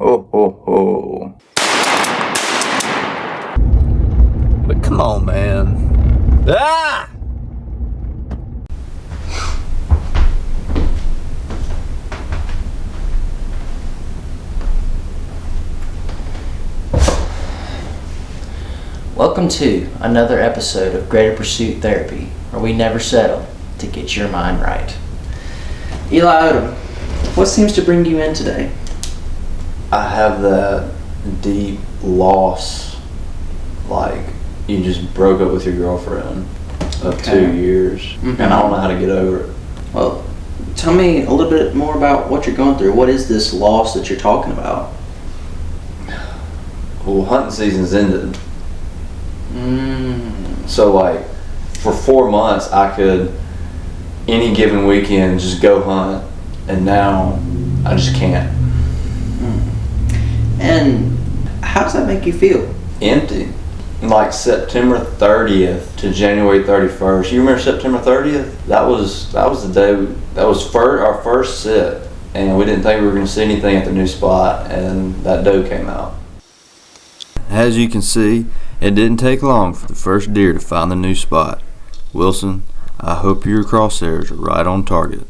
Ho, ho, ho. But come on, man. Ah! Welcome to another episode of Greater Pursuit Therapy, where we never settle to get your mind right. Eli Odom, what seems to bring you in today? I have that deep loss, like you just broke up with your girlfriend of 2 years, and I don't know how to get over it. Well, tell me a little bit more about what you're going through. What is this loss that you're talking about? Well, hunting season's ended. So like for 4 months I could any given weekend just go hunt, and now I just can't. And how does that make you feel? Empty. Like September 30th to January 31st. You remember September 30th? That was the day that was our first sit, and we didn't think we were going to see anything at the new spot, and that doe came out. As you can see, it didn't take long for the first deer to find the new spot. Wilson, I hope your crosshairs are right on target.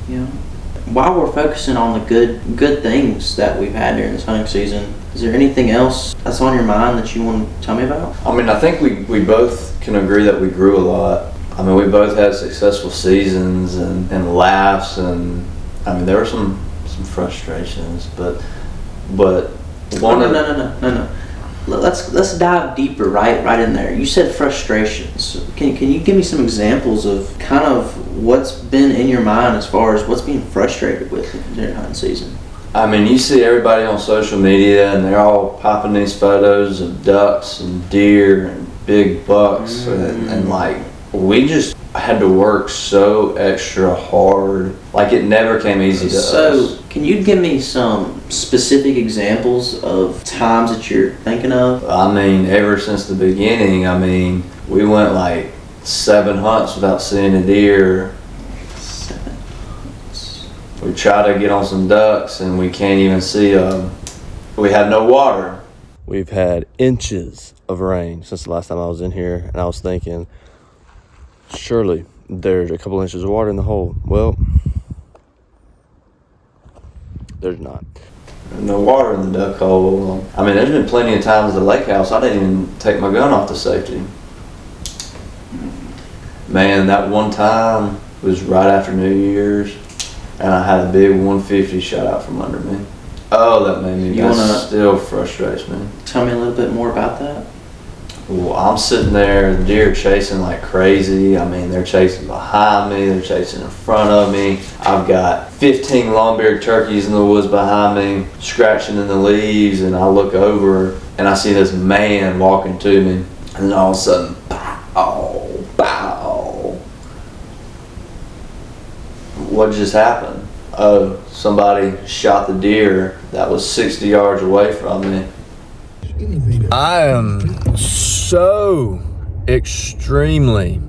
You know, while we're focusing on the good things that we've had during this hunting season, is there anything else that's on your mind that you want to tell me about? I mean, I think we both can agree that we grew a lot. I mean, we both had successful seasons and laughs, and I mean, there were some frustrations, but No. Let's dive deeper right in there. You said frustrations. Can you give me some examples of kind of what's been in your mind as far as what's being frustrated with during hunting season? I mean, you see everybody on social media, and they're all popping these photos of ducks and deer and big bucks, and like we just had to work so extra hard. Like it never came easy to us. So, can you give me some specific examples of times that you're thinking of? I mean, ever since the beginning, I mean, we went like 7 hunts without seeing a deer. 7 hunts. We try to get on some ducks, and we can't even see them. We had no water. We've had inches of rain since the last time I was in here, and I was thinking, surely there's a couple inches of water in the hole. Well, there's not. No water in the duck hole. I mean, there's been plenty of times at the lake house I didn't even take my gun off the safety. Man, that one time was right after New Year's, and I had a big 150 shot out from under me. Oh, that made me. That still frustrates me. Tell me a little bit more about that. Well, I'm sitting there, the deer chasing like crazy. I mean, they're chasing behind me, they're chasing in front of me. I've got 15 long-bearded turkeys in the woods behind me, scratching in the leaves, and I look over and I see this man walking to me, and then all of a sudden, bow, bow. What just happened? Oh, somebody shot the deer that was 60 yards away from me. I am so extremely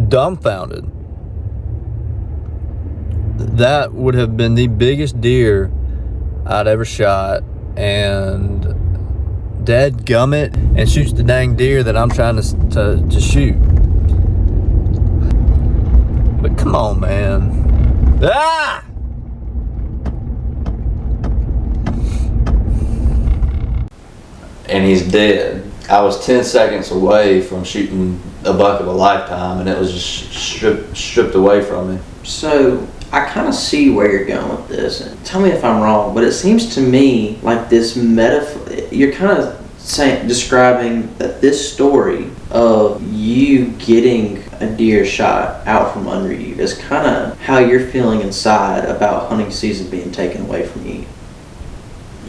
dumbfounded. That would have been the biggest deer I'd ever shot, and dadgummit, and shoots the dang deer that I'm trying to shoot. But come on, man. Ah! And he's dead. I was 10 seconds away from shooting a buck of a lifetime, and it was just stripped away from me. So I kind of see where you're going with this. And tell me if I'm wrong, but it seems to me like this metaphor. You're kind of describing that this story of you getting a deer shot out from under you is kind of how you're feeling inside about hunting season being taken away from you.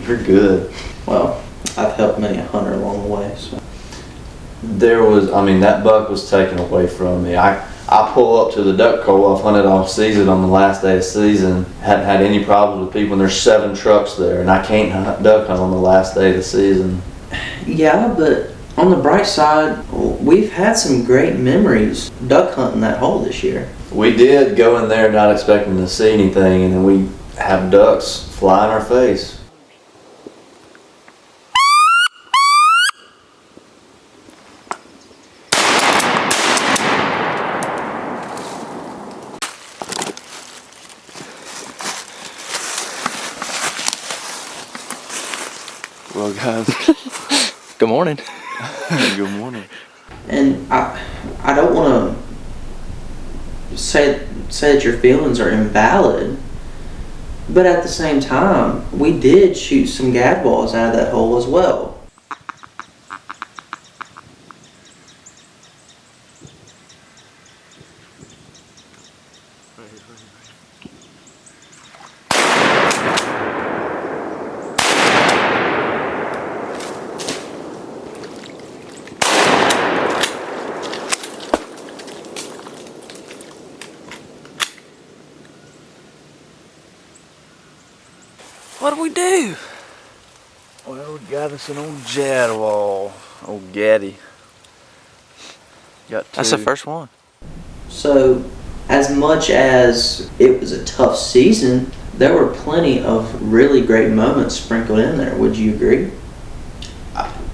You're good. Well, I've helped many a hunter along the way. So. That buck was taken away from me. I pull up to the duck call. I've hunted all season on the last day of season. Hadn't had any problems with people, and there's 7 trucks there, and I can't duck hunt on the last day of the season. Yeah, but on the bright side, we've had some great memories duck hunting that hole this year. We did go in there not expecting to see anything, and then we have ducks fly in our face. Well, guys, Good morning. good morning. And I don't want to say that your feelings are invalid, but at the same time, we did shoot some gad balls out of that hole as well. What do we do? Well, we got us an old Jadwall, old Gaddy. Got 2. That's the first one. So, as much as it was a tough season, there were plenty of really great moments sprinkled in there. Would you agree?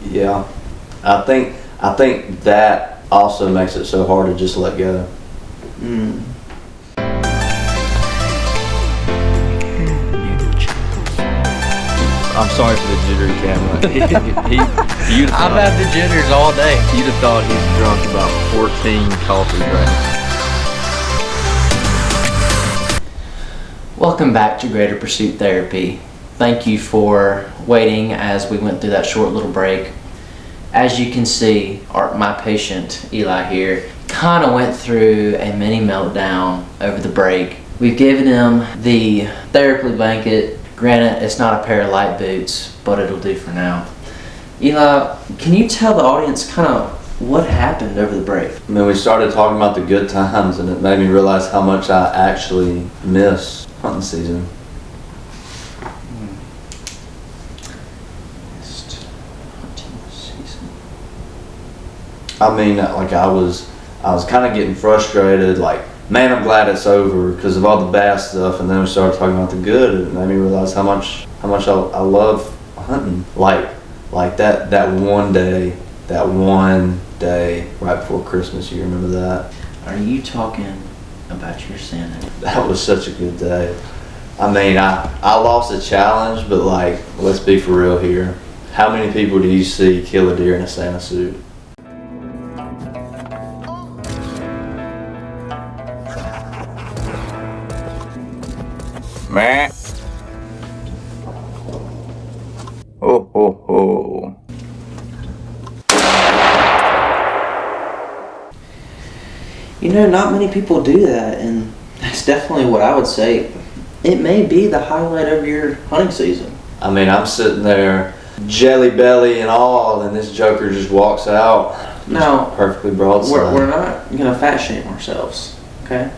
Yeah, I think that also makes it so hard to just let go. Mm. I'm sorry for the jittery camera. I've had the jitters all day. You'd have thought he's drunk about 14 coffee drinks. Welcome back to Greater Pursuit Therapy. Thank you for waiting as we went through that short little break. As you can see, my patient, Eli here, kind of went through a mini meltdown over the break. We've given him the therapy blanket. Granted, it's not a pair of light boots, but it'll do for now. Eli, can you tell the audience kind of what happened over the break? I mean, we started talking about the good times, and it made me realize how much I actually miss hunting season. Missed hunting season. I mean, like I was kind of getting frustrated. Like, man, I'm glad it's over because of all the bad stuff. And then we started talking about the good, and it made me realize how much I love hunting. Like that one day right before Christmas. You remember that? Are you talking about your sanity? That was such a good day. I mean, I lost a challenge, but like, let's be for real here. How many people do you see kill a deer in a Santa suit? Man. Oh, oh, oh. You know, not many people do that, and that's definitely what I would say. It may be the highlight of your hunting season. I mean, I'm sitting there, jelly belly and all, and this joker just walks out. Now, Perfectly broadside. we're not going to fat shame ourselves, okay?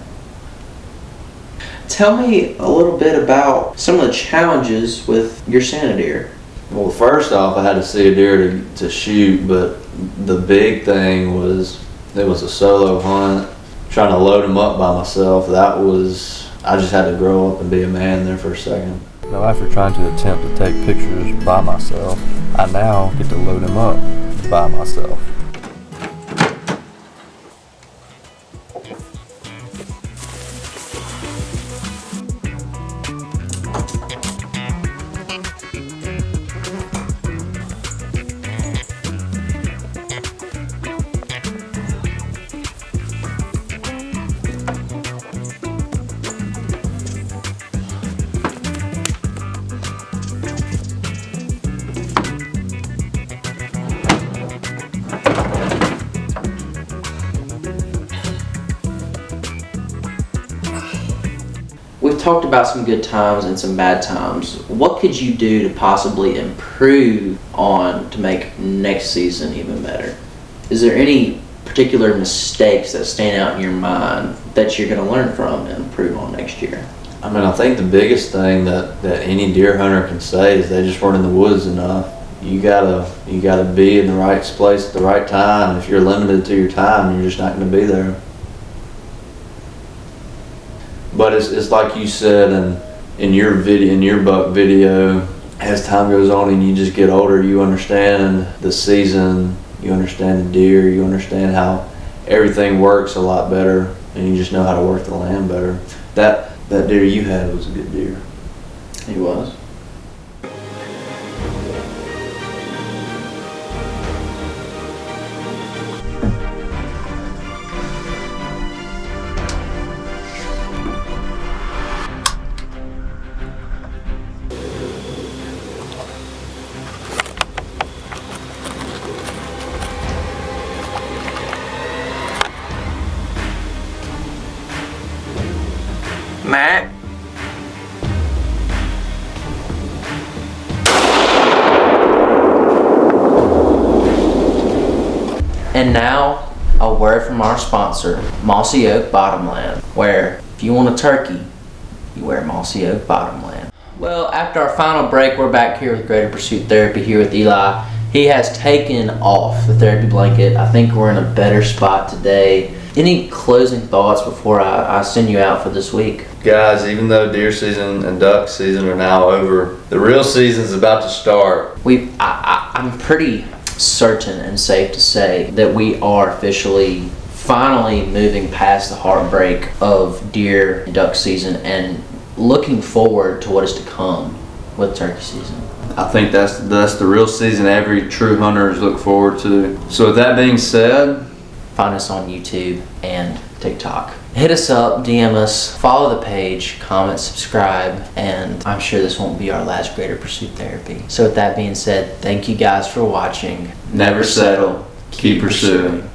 Tell me a little bit about some of the challenges with your Santa deer. Well, first off, I had to see a deer to shoot, but the big thing was it was a solo hunt. Trying to load him up by myself, I just had to grow up and be a man there for a second. Now, after trying to attempt to take pictures by myself, I now get to load him up by myself. We've talked about some good times and some bad times. What could you do to possibly improve on to make next season even better? is there any particular mistakes that stand out in your mind that you're going to learn from and improve on next year? I mean, I think the biggest thing that any deer hunter can say is they just weren't in the woods enough. You gotta be in the right place at the right time. If you're limited to your time, you're just not going to be there. But it's like you said in your buck video, as time goes on and you just get older, you understand the season, you understand the deer, you understand how everything works a lot better, and you just know how to work the land better. That deer you had was a good deer. He was. Matt? And now, a word from our sponsor, Mossy Oak Bottomland, where if you want a turkey, you wear Mossy Oak Bottomland. Well, after our final break, we're back here with Greater Pursuit Therapy here with Eli. He has taken off the therapy blanket. I think we're in a better spot today. Any closing thoughts before I send you out for this week? Guys, even though deer season and duck season are now over, the real season is about to start. I'm pretty certain and safe to say that we are officially finally moving past the heartbreak of deer and duck season and looking forward to what is to come with turkey season. I think that's the real season every true hunters look forward to. So with that being said, find us on YouTube and TikTok. Hit us up, DM us, follow the page, comment, subscribe, and I'm sure this won't be our last Greater Pursuit Therapy. So with that being said, thank you guys for watching. never settle, keep pursuing.